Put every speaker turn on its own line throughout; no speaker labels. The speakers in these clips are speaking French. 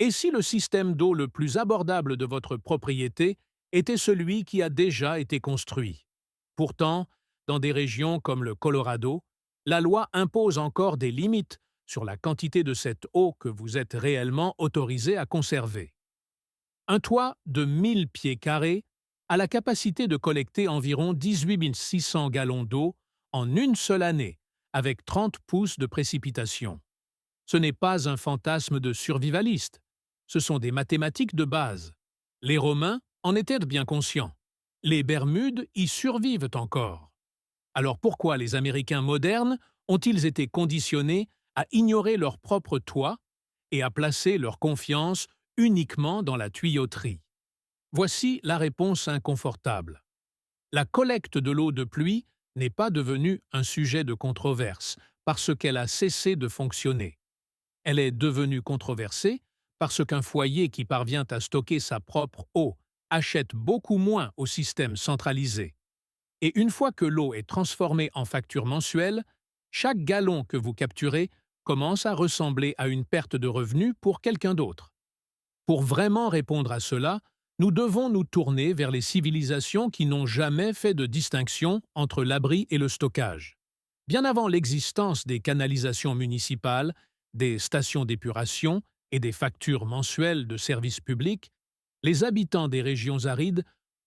Et si le système d'eau le plus abordable de votre propriété était celui qui a déjà été construit? Pourtant, dans des régions comme le Colorado, la loi impose encore des limites sur la quantité de cette eau que vous êtes réellement autorisé à conserver. Un toit de 1000 pieds carrés a la capacité de collecter environ 18 600 gallons d'eau en une seule année, avec 30 pouces de précipitation. Ce n'est pas un fantasme de survivaliste, ce sont des mathématiques de base. Les Romains en étaient bien conscients. Les Bermudes y survivent encore. Alors pourquoi les Américains modernes ont-ils été conditionnés à ignorer leur propre toit et à placer leur confiance uniquement dans la tuyauterie? Voici la réponse inconfortable. La collecte de l'eau de pluie n'est pas devenue un sujet de controverse parce qu'elle a cessé de fonctionner. Elle est devenue controversée parce qu'un foyer qui parvient à stocker sa propre eau achète beaucoup moins au système centralisé. Et une fois que l'eau est transformée en facture mensuelle, chaque gallon que vous capturez commence à ressembler à une perte de revenus pour quelqu'un d'autre. Pour vraiment répondre à cela, nous devons nous tourner vers les civilisations qui n'ont jamais fait de distinction entre l'abri et le stockage. Bien avant l'existence des canalisations municipales, des stations d'épuration et des factures mensuelles de services publics, les habitants des régions arides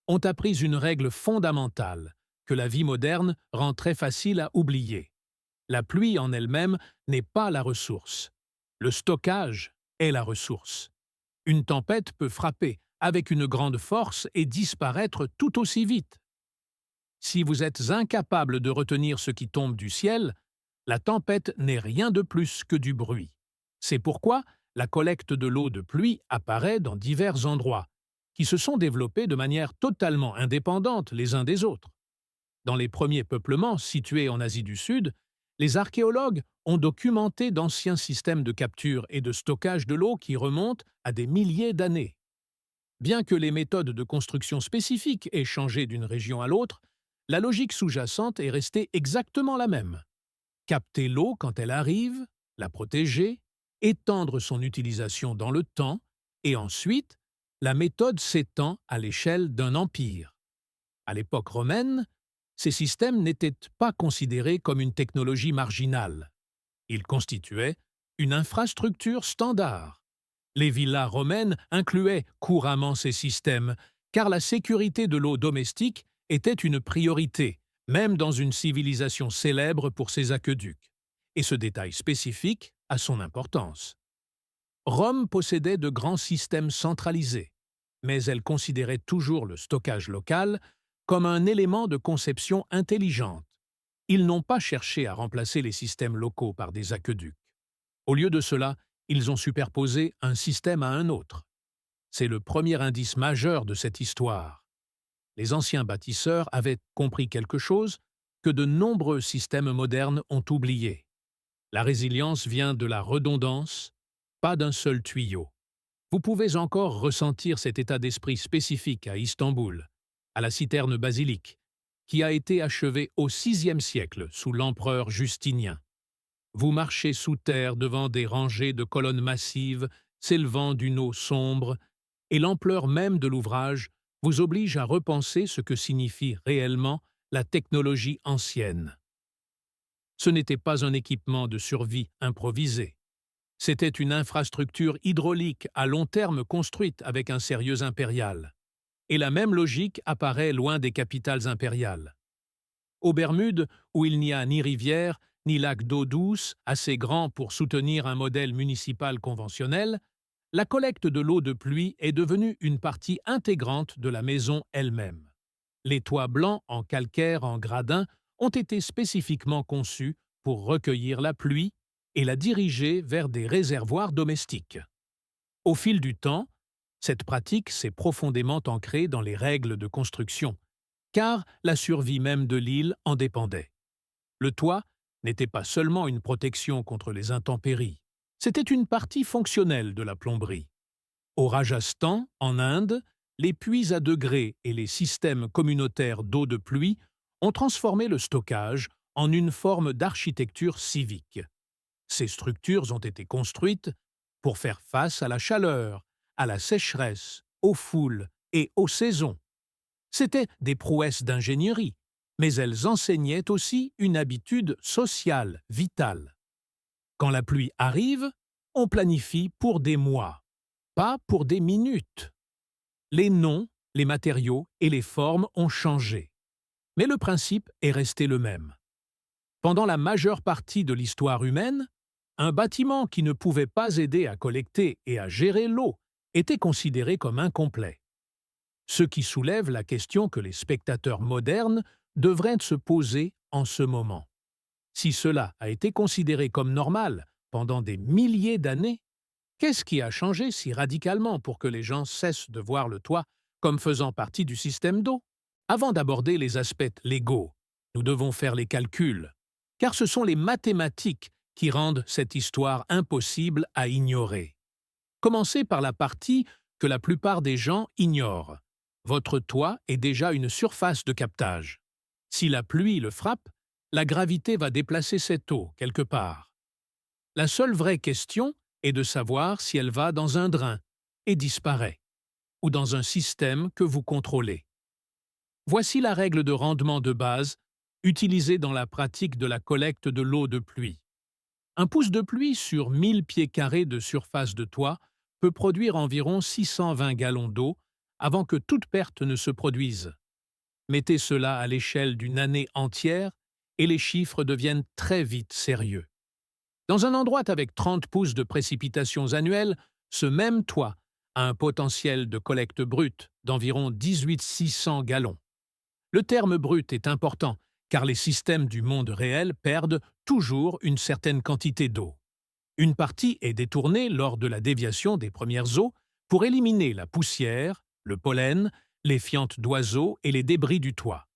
ont appris une règle fondamentale que la vie moderne rend très facile à oublier. La pluie en elle-même n'est pas la ressource. Le stockage est la ressource. Une tempête peut frapper avec une grande force et disparaître tout aussi vite. Si vous êtes incapable de retenir ce qui tombe du ciel, la tempête n'est rien de plus que du bruit. C'est pourquoi la collecte de l'eau de pluie apparaît dans divers endroits, qui se sont développés de manière totalement indépendante les uns des autres. Dans les premiers peuplements situés en Asie du Sud, les archéologues ont documenté d'anciens systèmes de capture et de stockage de l'eau qui remontent à des milliers d'années. Bien que les méthodes de construction spécifiques aient changé d'une région à l'autre, la logique sous-jacente est restée exactement la même. Capter l'eau quand elle arrive, la protéger, étendre son utilisation dans le temps, et ensuite, la méthode s'étend à l'échelle d'un empire. À l'époque romaine, ces systèmes n'étaient pas considérés comme une technologie marginale. Ils constituaient une infrastructure standard. Les villas romaines incluaient couramment ces systèmes, car la sécurité de l'eau domestique était une priorité, même dans une civilisation célèbre pour ses aqueducs. Et ce détail spécifique a son importance. Rome possédait de grands systèmes centralisés, mais elle considérait toujours le stockage local comme un élément de conception intelligente. Ils n'ont pas cherché à remplacer les systèmes locaux par des aqueducs. Au lieu de cela, ils ont superposé un système à un autre. C'est le premier indice majeur de cette histoire. Les anciens bâtisseurs avaient compris quelque chose que de nombreux systèmes modernes ont oublié. La résilience vient de la redondance, pas d'un seul tuyau. Vous pouvez encore ressentir cet état d'esprit spécifique à Istanbul, à la citerne basilique, qui a été achevée au VIe siècle sous l'empereur Justinien. Vous marchez sous terre devant des rangées de colonnes massives s'élevant d'une eau sombre, et l'ampleur même de l'ouvrage vous oblige à repenser ce que signifie réellement la technologie ancienne. Ce n'était pas un équipement de survie improvisé. C'était une infrastructure hydraulique à long terme construite avec un sérieux impérial. Et la même logique apparaît loin des capitales impériales. Aux Bermudes, où il n'y a ni rivière, ni lac d'eau douce, assez grand pour soutenir un modèle municipal conventionnel, la collecte de l'eau de pluie est devenue une partie intégrante de la maison elle-même. Les toits blancs en calcaire en gradin ont été spécifiquement conçus pour recueillir la pluie et la diriger vers des réservoirs domestiques. Au fil du temps, cette pratique s'est profondément ancrée dans les règles de construction, car la survie même de l'île en dépendait. Le toit n'était pas seulement une protection contre les intempéries, c'était une partie fonctionnelle de la plomberie. Au Rajasthan, en Inde, les puits à degrés et les systèmes communautaires d'eau de pluie ont transformé le stockage en une forme d'architecture civique. Ces structures ont été construites pour faire face à la chaleur, à la sécheresse, aux foules et aux saisons. C'étaient des prouesses d'ingénierie, mais elles enseignaient aussi une habitude sociale vitale. Quand la pluie arrive, on planifie pour des mois, pas pour des minutes. Les noms, les matériaux et les formes ont changé, mais le principe est resté le même. Pendant la majeure partie de l'histoire humaine, un bâtiment qui ne pouvait pas aider à collecter et à gérer l'eau était considéré comme incomplet. Ce qui soulève la question que les spectateurs modernes devraient se poser en ce moment. Si cela a été considéré comme normal pendant des milliers d'années, qu'est-ce qui a changé si radicalement pour que les gens cessent de voir le toit comme faisant partie du système d'eau? Avant d'aborder les aspects légaux, nous devons faire les calculs, car ce sont les mathématiques qui rendent cette histoire impossible à ignorer. Commencez par la partie que la plupart des gens ignorent. Votre toit est déjà une surface de captage. Si la pluie le frappe, la gravité va déplacer cette eau quelque part. La seule vraie question est de savoir si elle va dans un drain et disparaît, ou dans un système que vous contrôlez. Voici la règle de rendement de base utilisée dans la pratique de la collecte de l'eau de pluie. Un pouce de pluie sur 1000 pieds carrés de surface de toit peut produire environ 620 gallons d'eau avant que toute perte ne se produise. Mettez cela à l'échelle d'une année entière et les chiffres deviennent très vite sérieux. Dans un endroit avec 30 pouces de précipitations annuelles, ce même toit a un potentiel de collecte brute d'environ 18 600 gallons. Le terme brut est important car les systèmes du monde réel perdent toujours une certaine quantité d'eau. Une partie est détournée lors de la déviation des premières eaux pour éliminer la poussière, le pollen, les fientes d'oiseaux et les débris du toit.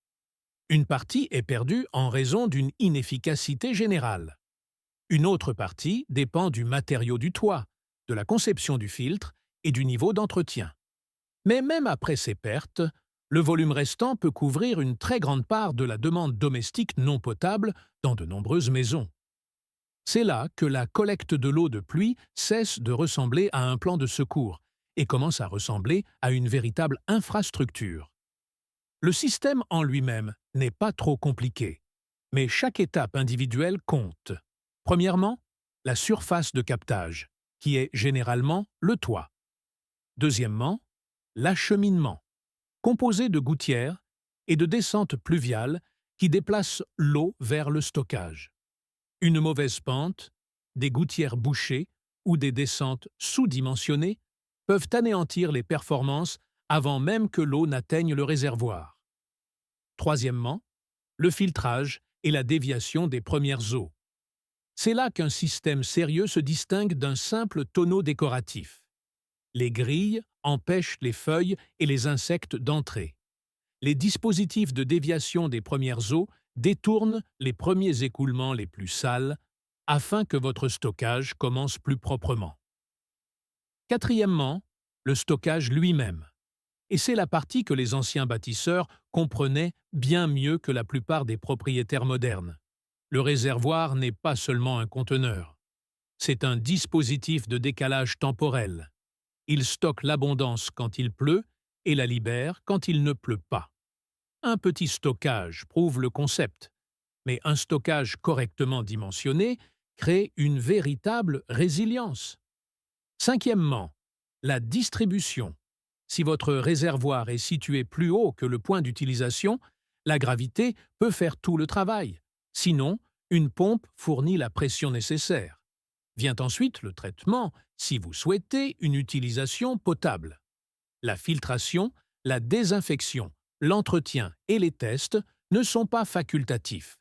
Une partie est perdue en raison d'une inefficacité générale. Une autre partie dépend du matériau du toit, de la conception du filtre et du niveau d'entretien. Mais même après ces pertes, le volume restant peut couvrir une très grande part de la demande domestique non potable dans de nombreuses maisons. C'est là que la collecte de l'eau de pluie cesse de ressembler à un plan de secours et commence à ressembler à une véritable infrastructure. Le système en lui-même n'est pas trop compliqué, mais chaque étape individuelle compte. Premièrement, la surface de captage, qui est généralement le toit. Deuxièmement, l'acheminement, composé de gouttières et de descentes pluviales qui déplacent l'eau vers le stockage. Une mauvaise pente, des gouttières bouchées ou des descentes sous-dimensionnées peuvent anéantir les performances avant même que l'eau n'atteigne le réservoir. Troisièmement, le filtrage et la déviation des premières eaux. C'est là qu'un système sérieux se distingue d'un simple tonneau décoratif. Les grilles empêchent les feuilles et les insectes d'entrer. Les dispositifs de déviation des premières eaux détournent les premiers écoulements les plus sales afin que votre stockage commence plus proprement. Quatrièmement, le stockage lui-même. Et c'est la partie que les anciens bâtisseurs comprenaient bien mieux que la plupart des propriétaires modernes. Le réservoir n'est pas seulement un conteneur. C'est un dispositif de décalage temporel. Il stocke l'abondance quand il pleut et la libère quand il ne pleut pas. Un petit stockage prouve le concept, mais un stockage correctement dimensionné crée une véritable résilience. Cinquièmement, la distribution. Si votre réservoir est situé plus haut que le point d'utilisation, la gravité peut faire tout le travail. Sinon, une pompe fournit la pression nécessaire. Vient ensuite le traitement, si vous souhaitez une utilisation potable. La filtration, la désinfection, l'entretien et les tests ne sont pas facultatifs.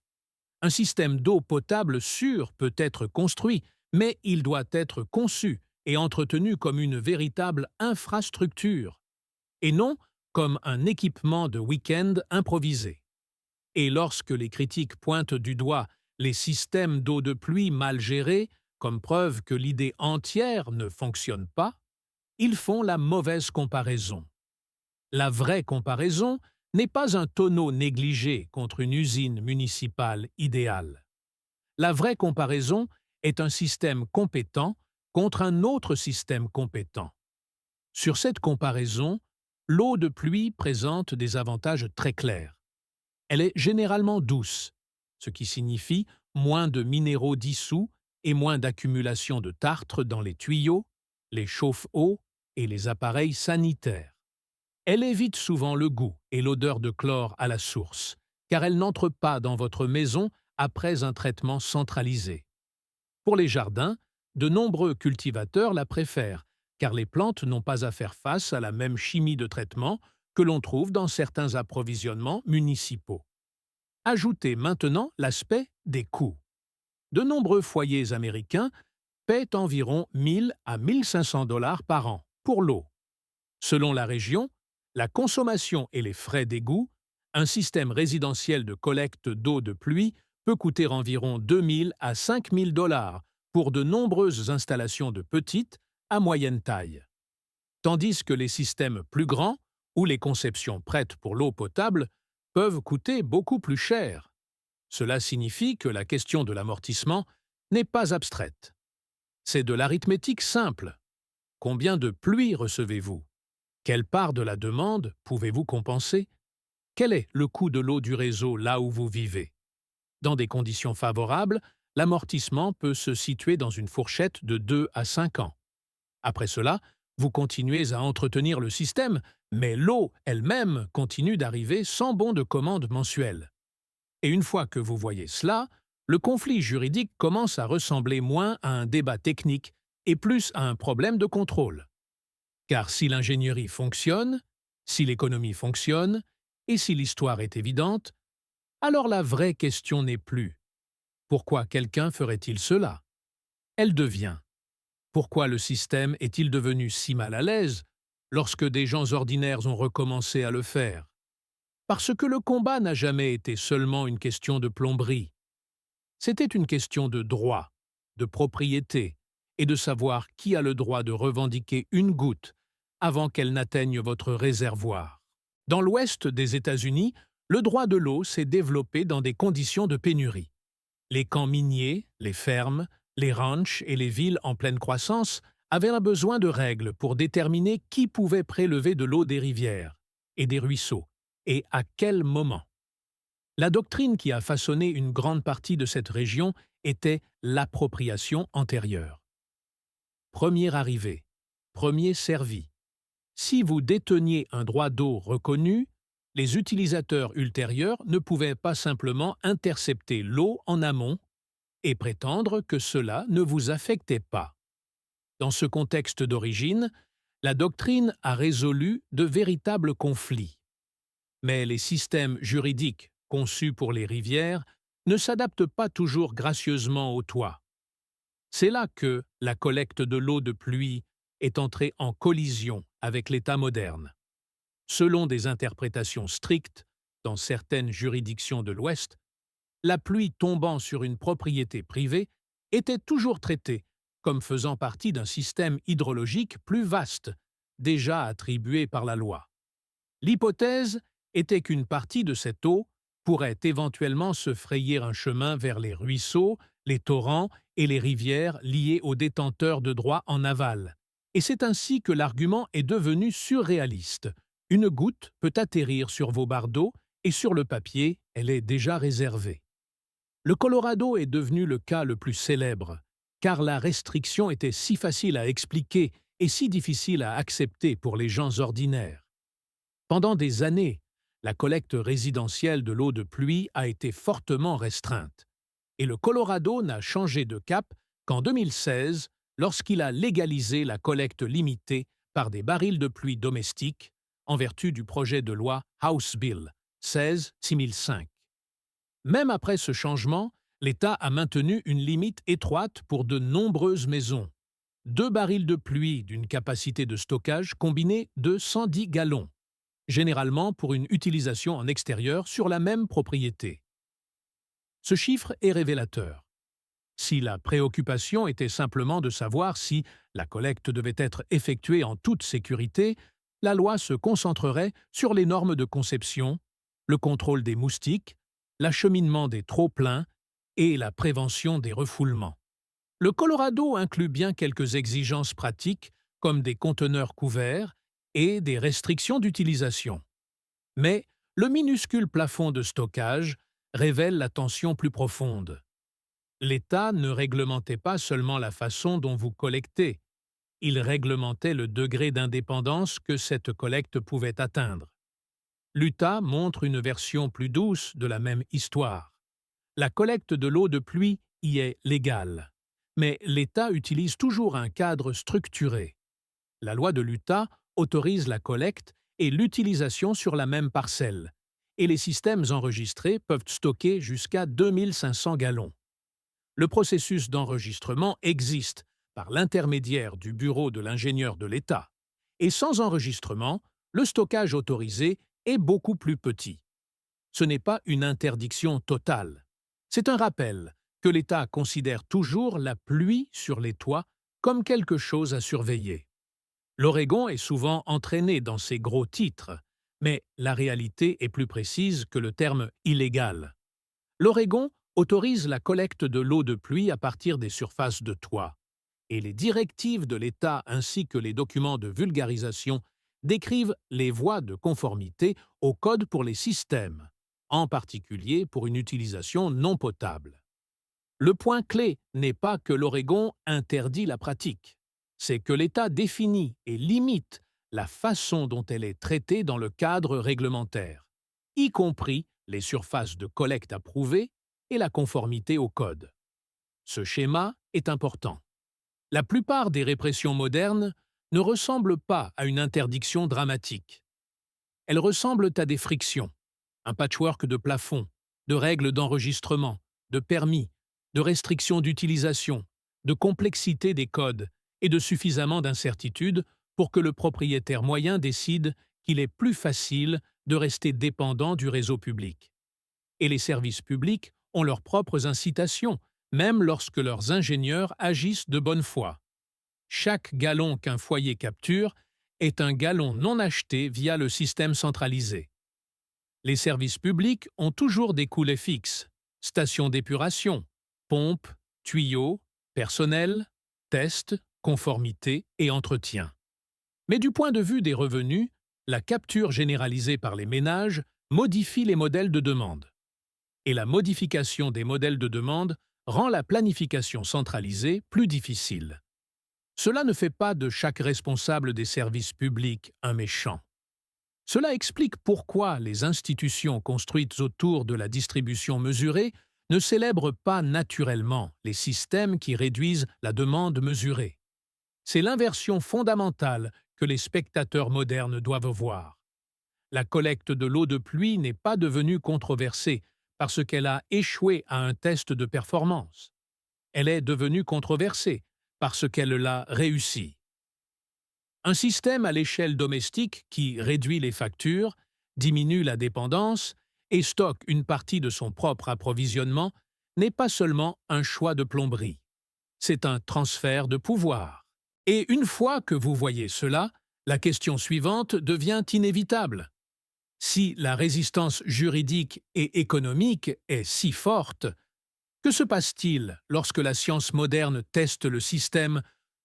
Un système d'eau potable sûr peut être construit, mais il doit être conçu et entretenu comme une véritable infrastructure, et non comme un équipement de week-end improvisé. Et lorsque les critiques pointent du doigt les systèmes d'eau de pluie mal gérés, comme preuve que l'idée entière ne fonctionne pas, ils font la mauvaise comparaison. La vraie comparaison n'est pas un tonneau négligé contre une usine municipale idéale. La vraie comparaison est un système compétent contre un autre système compétent. Sur cette comparaison, l'eau de pluie présente des avantages très clairs. Elle est généralement douce, ce qui signifie moins de minéraux dissous et moins d'accumulation de tartre dans les tuyaux, les chauffe-eau et les appareils sanitaires. Elle évite souvent le goût et l'odeur de chlore à la source, car elle n'entre pas dans votre maison après un traitement centralisé. Pour les jardins, de nombreux cultivateurs la préfèrent, car les plantes n'ont pas à faire face à la même chimie de traitement que l'on trouve dans certains approvisionnements municipaux. Ajoutez maintenant l'aspect des coûts. De nombreux foyers américains paient environ 1000 à 1500 dollars par an pour l'eau. Selon la région, la consommation et les frais d'égout, un système résidentiel de collecte d'eau de pluie peut coûter environ 2000 à 5000 dollars pour de nombreuses installations de petite à moyenne taille. Tandis que les systèmes plus grands ou les conceptions prêtes pour l'eau potable peuvent coûter beaucoup plus cher. Cela signifie que la question de l'amortissement n'est pas abstraite. C'est de l'arithmétique simple. Combien de pluie recevez-vous? Quelle part de la demande pouvez-vous compenser? Quel est le coût de l'eau du réseau là où vous vivez? Dans des conditions favorables, l'amortissement peut se situer dans une fourchette de 2 à 5 ans. Après cela, vous continuez à entretenir le système, mais l'eau elle-même continue d'arriver sans bon de commande mensuel. Et une fois que vous voyez cela, le conflit juridique commence à ressembler moins à un débat technique et plus à un problème de contrôle. Car si l'ingénierie fonctionne, si l'économie fonctionne, et si l'histoire est évidente, alors la vraie question n'est plus « Pourquoi quelqu'un ferait-il cela ?» Elle devient « Pourquoi le système est-il devenu si mal à l'aise lorsque des gens ordinaires ont recommencé à le faire ?» Parce que le combat n'a jamais été seulement une question de plomberie. C'était une question de droit, de propriété, et de savoir qui a le droit de revendiquer une goutte avant qu'elle n'atteigne votre réservoir. Dans l'ouest des États-Unis, le droit de l'eau s'est développé dans des conditions de pénurie. Les camps miniers, les fermes, les ranchs et les villes en pleine croissance avaient besoin de règles pour déterminer qui pouvait prélever de l'eau des rivières et des ruisseaux, et à quel moment. La doctrine qui a façonné une grande partie de cette région était l'appropriation antérieure. Premier arrivé, premier servi. Si vous déteniez un droit d'eau reconnu, les utilisateurs ultérieurs ne pouvaient pas simplement intercepter l'eau en amont et prétendre que cela ne vous affectait pas. Dans ce contexte d'origine, la doctrine a résolu de véritables conflits. Mais les systèmes juridiques conçus pour les rivières ne s'adaptent pas toujours gracieusement au toit. C'est là que la collecte de l'eau de pluie est entrée en collision avec l'État moderne. Selon des interprétations strictes, dans certaines juridictions de l'Ouest, la pluie tombant sur une propriété privée était toujours traitée comme faisant partie d'un système hydrologique plus vaste, déjà attribué par la loi. L'hypothèse était qu'une partie de cette eau pourrait éventuellement se frayer un chemin vers les ruisseaux, les torrents et les rivières liés aux détenteurs de droits en aval. Et c'est ainsi que l'argument est devenu surréaliste. Une goutte peut atterrir sur vos barres d'eau et sur le papier, elle est déjà réservée. Le Colorado est devenu le cas le plus célèbre, car la restriction était si facile à expliquer et si difficile à accepter pour les gens ordinaires. Pendant des années, la collecte résidentielle de l'eau de pluie a été fortement restreinte, et le Colorado n'a changé de cap qu'en 2016, lorsqu'il a légalisé la collecte limitée par des barils de pluie domestiques en vertu du projet de loi House Bill 16-6005. Même après ce changement, l'État a maintenu une limite étroite pour de nombreuses maisons. 2 barils de pluie d'une capacité de stockage combinée de 110 gallons, généralement pour une utilisation en extérieur sur la même propriété. Ce chiffre est révélateur. Si la préoccupation était simplement de savoir si la collecte devait être effectuée en toute sécurité, la loi se concentrerait sur les normes de conception, le contrôle des moustiques, l'acheminement des trop-pleins et la prévention des refoulements. Le Colorado inclut bien quelques exigences pratiques, comme des conteneurs couverts et des restrictions d'utilisation. Mais le minuscule plafond de stockage révèle la tension plus profonde. L'État ne réglementait pas seulement la façon dont vous collectez, il réglementait le degré d'indépendance que cette collecte pouvait atteindre. L'Utah montre une version plus douce de la même histoire. La collecte de l'eau de pluie y est légale, mais l'État utilise toujours un cadre structuré. La loi de l'Utah autorise la collecte et l'utilisation sur la même parcelle, et les systèmes enregistrés peuvent stocker jusqu'à 2500 gallons. Le processus d'enregistrement existe par l'intermédiaire du bureau de l'ingénieur de l'État, et sans enregistrement, le stockage autorisé est beaucoup plus petit. Ce n'est pas une interdiction totale. C'est un rappel que l'État considère toujours la pluie sur les toits comme quelque chose à surveiller. L'Oregon est souvent entraîné dans ces gros titres, mais la réalité est plus précise que le terme « illégal ». L'Oregon autorise la collecte de l'eau de pluie à partir des surfaces de toit, et les directives de l'État ainsi que les documents de vulgarisation décrivent les voies de conformité au code pour les systèmes, en particulier pour une utilisation non potable. Le point clé n'est pas que l'Oregon interdit la pratique, c'est que l'État définit et limite la façon dont elle est traitée dans le cadre réglementaire, y compris les surfaces de collecte approuvées et la conformité au code. Ce schéma est important. La plupart des répressions modernes ne ressemblent pas à une interdiction dramatique. Elles ressemblent à des frictions, un patchwork de plafonds, de règles d'enregistrement, de permis, de restrictions d'utilisation, de complexité des codes et de suffisamment d'incertitude pour que le propriétaire moyen décide qu'il est plus facile de rester dépendant du réseau public. Et les services publics ont leurs propres incitations, même lorsque leurs ingénieurs agissent de bonne foi. Chaque gallon qu'un foyer capture est un gallon non acheté via le système centralisé. Les services publics ont toujours des coûts fixes, stations d'épuration, pompes, tuyaux, personnel, tests, conformité et entretien. Mais du point de vue des revenus, la capture généralisée par les ménages modifie les modèles de demande. Et la modification des modèles de demande rend la planification centralisée plus difficile. Cela ne fait pas de chaque responsable des services publics un méchant. Cela explique pourquoi les institutions construites autour de la distribution mesurée ne célèbrent pas naturellement les systèmes qui réduisent la demande mesurée. C'est l'inversion fondamentale que les spectateurs modernes doivent voir. La collecte de l'eau de pluie n'est pas devenue controversée parce qu'elle a échoué à un test de performance. Elle est devenue controversée parce qu'elle l'a réussi. Un système à l'échelle domestique qui réduit les factures, diminue la dépendance et stocke une partie de son propre approvisionnement n'est pas seulement un choix de plomberie. C'est un transfert de pouvoir. Et une fois que vous voyez cela, la question suivante devient inévitable. Si la résistance juridique et économique est si forte, que se passe-t-il lorsque la science moderne teste le système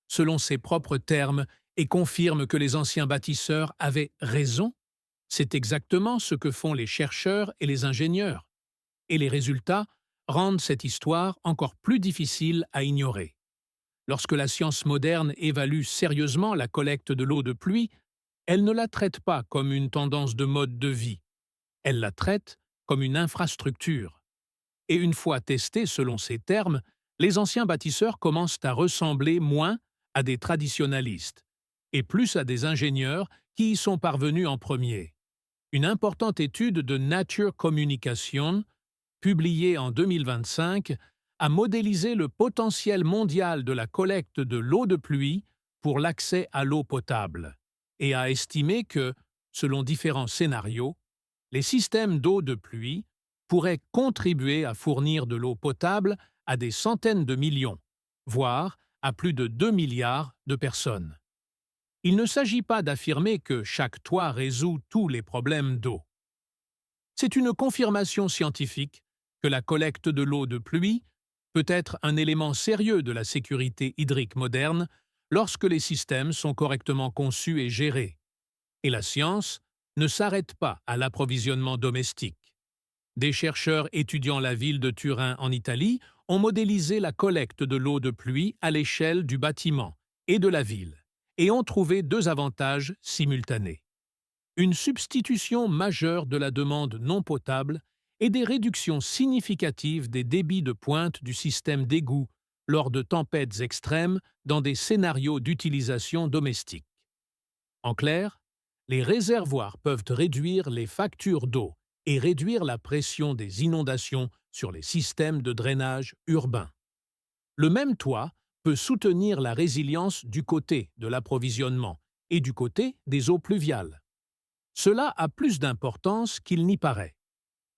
selon ses propres termes et confirme que les anciens bâtisseurs avaient raison? C'est exactement ce que font les chercheurs et les ingénieurs. Et les résultats rendent cette histoire encore plus difficile à ignorer. Lorsque la science moderne évalue sérieusement la collecte de l'eau de pluie, elle ne la traite pas comme une tendance de mode de vie. Elle la traite comme une infrastructure. Et une fois testée selon ces termes, les anciens bâtisseurs commencent à ressembler moins à des traditionalistes et plus à des ingénieurs qui y sont parvenus en premier. Une importante étude de Nature Communication, publiée en 2025, a modélisé le potentiel mondial de la collecte de l'eau de pluie pour l'accès à l'eau potable et a estimé que, selon différents scénarios, les systèmes d'eau de pluie pourraient contribuer à fournir de l'eau potable à des centaines de millions, voire à plus de 2 milliards de personnes. Il ne s'agit pas d'affirmer que chaque toit résout tous les problèmes d'eau. C'est une confirmation scientifique que la collecte de l'eau de pluie peut être un élément sérieux de la sécurité hydrique moderne lorsque les systèmes sont correctement conçus et gérés. Et la science ne s'arrête pas à l'approvisionnement domestique. Des chercheurs étudiant la ville de Turin en Italie ont modélisé la collecte de l'eau de pluie à l'échelle du bâtiment et de la ville, et ont trouvé deux avantages simultanés. Une substitution majeure de la demande non potable et des réductions significatives des débits de pointe du système d'égout lors de tempêtes extrêmes dans des scénarios d'utilisation domestique. En clair, les réservoirs peuvent réduire les factures d'eau et réduire la pression des inondations sur les systèmes de drainage urbains. Le même toit peut soutenir la résilience du côté de l'approvisionnement et du côté des eaux pluviales. Cela a plus d'importance qu'il n'y paraît,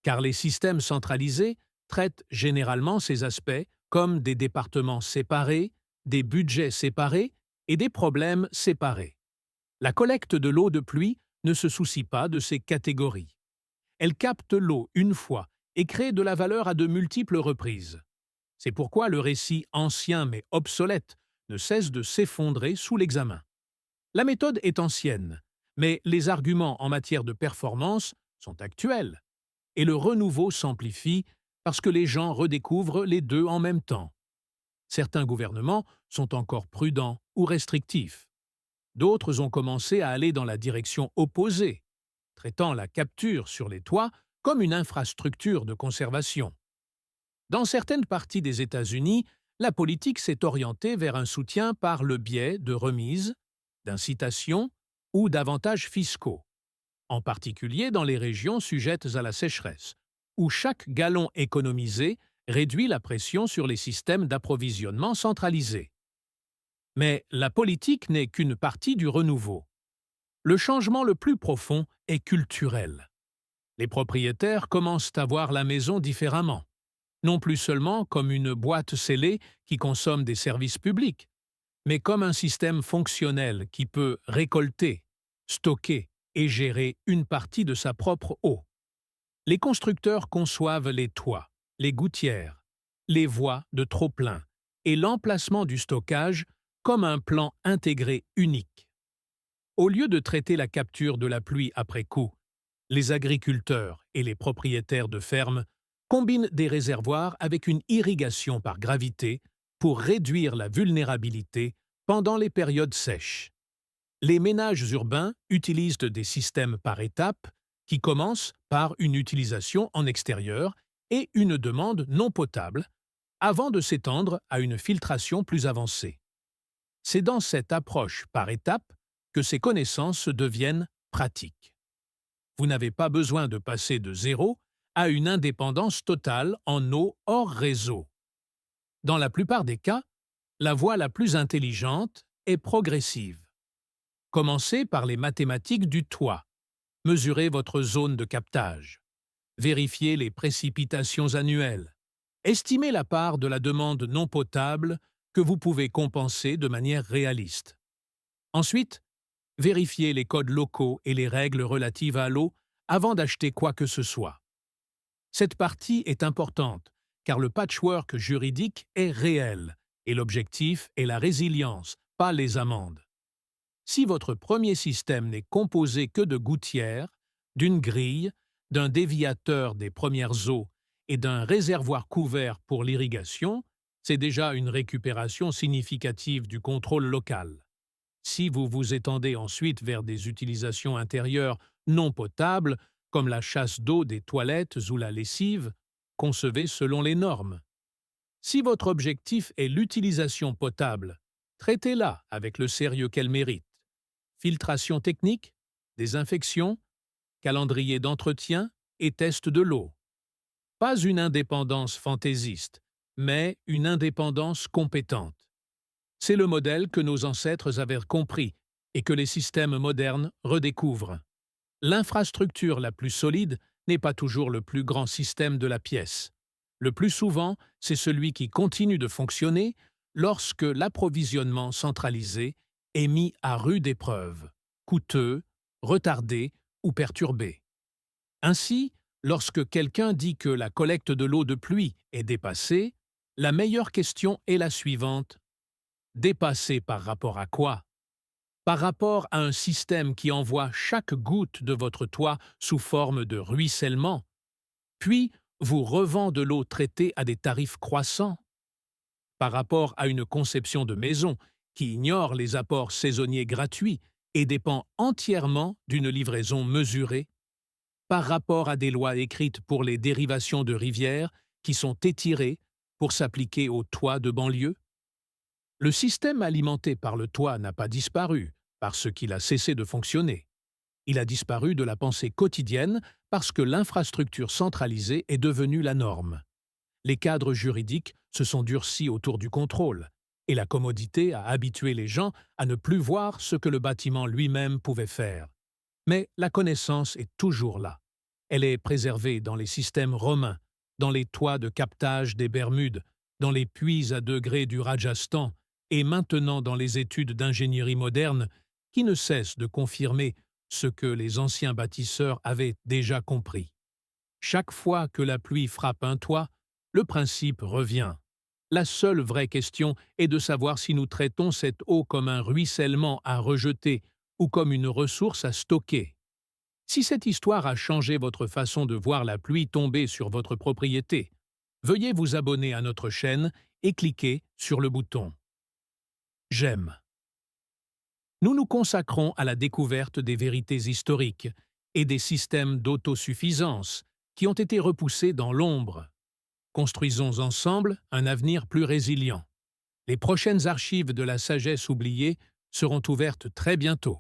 car les systèmes centralisés traitent généralement ces aspects comme des départements séparés, des budgets séparés et des problèmes séparés. La collecte de l'eau de pluie ne se soucie pas de ces catégories. Elle capte l'eau une fois et crée de la valeur à de multiples reprises. C'est pourquoi le récit ancien mais obsolète ne cesse de s'effondrer sous l'examen. La méthode est ancienne, mais les arguments en matière de performance sont actuels, et le renouveau s'amplifie parce que les gens redécouvrent les deux en même temps. Certains gouvernements sont encore prudents ou restrictifs. D'autres ont commencé à aller dans la direction opposée, traitant la capture sur les toits comme une infrastructure de conservation. Dans certaines parties des États-Unis, la politique s'est orientée vers un soutien par le biais de remises, d'incitations ou d'avantages fiscaux, en particulier dans les régions sujettes à la sécheresse, où chaque gallon économisé réduit la pression sur les systèmes d'approvisionnement centralisés. Mais la politique n'est qu'une partie du renouveau. Le changement le plus profond est culturel. Les propriétaires commencent à voir la maison différemment, non plus seulement comme une boîte scellée qui consomme des services publics, mais comme un système fonctionnel qui peut récolter, stocker et gérer une partie de sa propre eau. Les constructeurs conçoivent les toits, les gouttières, les voies de trop-plein et l'emplacement du stockage comme un plan intégré unique. Au lieu de traiter la capture de la pluie après coup, les agriculteurs et les propriétaires de fermes combinent des réservoirs avec une irrigation par gravité pour réduire la vulnérabilité pendant les périodes sèches. Les ménages urbains utilisent des systèmes par étapes qui commencent par une utilisation en extérieur et une demande non potable avant de s'étendre à une filtration plus avancée. C'est dans cette approche par étapes que ces connaissances deviennent pratiques. Vous n'avez pas besoin de passer de zéro à une indépendance totale en eau hors réseau. Dans la plupart des cas, la voie la plus intelligente est progressive. Commencez par les mathématiques du toit. Mesurez votre zone de captage. Vérifiez les précipitations annuelles. Estimez la part de la demande non potable que vous pouvez compenser de manière réaliste. Ensuite, vérifiez les codes locaux et les règles relatives à l'eau avant d'acheter quoi que ce soit. Cette partie est importante, car le patchwork juridique est réel, et l'objectif est la résilience, pas les amendes. Si votre premier système n'est composé que de gouttières, d'une grille, d'un déviateur des premières eaux et d'un réservoir couvert pour l'irrigation, c'est déjà une récupération significative du contrôle local. Si vous vous étendez ensuite vers des utilisations intérieures non potables, comme la chasse d'eau des toilettes ou la lessive, concevez selon les normes. Si votre objectif est l'utilisation potable, traitez-la avec le sérieux qu'elle mérite. Filtration technique, désinfection, calendrier d'entretien et test de l'eau. Pas une indépendance fantaisiste, mais une indépendance compétente. C'est le modèle que nos ancêtres avaient compris et que les systèmes modernes redécouvrent. L'infrastructure la plus solide n'est pas toujours le plus grand système de la pièce. Le plus souvent, c'est celui qui continue de fonctionner lorsque l'approvisionnement centralisé est mis à rude épreuve, coûteux, retardé ou perturbé. Ainsi, lorsque quelqu'un dit que la collecte de l'eau de pluie est dépassée, La meilleure question est la suivante. Dépasser par rapport à quoi? Par rapport à un système qui envoie chaque goutte de votre toit sous forme de ruissellement, puis vous revend de l'eau traitée à des tarifs croissants? Par rapport à une conception de maison qui ignore les apports saisonniers gratuits et dépend entièrement d'une livraison mesurée? Par rapport à des lois écrites pour les dérivations de rivières qui sont étirées pour s'appliquer aux toits de banlieue? Le système alimenté par le toit n'a pas disparu parce qu'il a cessé de fonctionner. Il a disparu de la pensée quotidienne parce que l'infrastructure centralisée est devenue la norme. Les cadres juridiques se sont durcis autour du contrôle, et la commodité a habitué les gens à ne plus voir ce que le bâtiment lui-même pouvait faire. Mais la connaissance est toujours là. Elle est préservée dans les systèmes romains, dans les toits de captage des Bermudes, dans les puits à degrés du Rajasthan et maintenant dans les études d'ingénierie moderne qui ne cessent de confirmer ce que les anciens bâtisseurs avaient déjà compris. Chaque fois que la pluie frappe un toit, le principe revient. La seule vraie question est de savoir si nous traitons cette eau comme un ruissellement à rejeter ou comme une ressource à stocker. Si cette histoire a changé votre façon de voir la pluie tomber sur votre propriété, veuillez vous abonner à notre chaîne et cliquer sur le bouton J'aime. Nous nous consacrons à la découverte des vérités historiques et des systèmes d'autosuffisance qui ont été repoussés dans l'ombre. Construisons ensemble un avenir plus résilient. Les prochaines archives de la sagesse oubliée seront ouvertes très bientôt.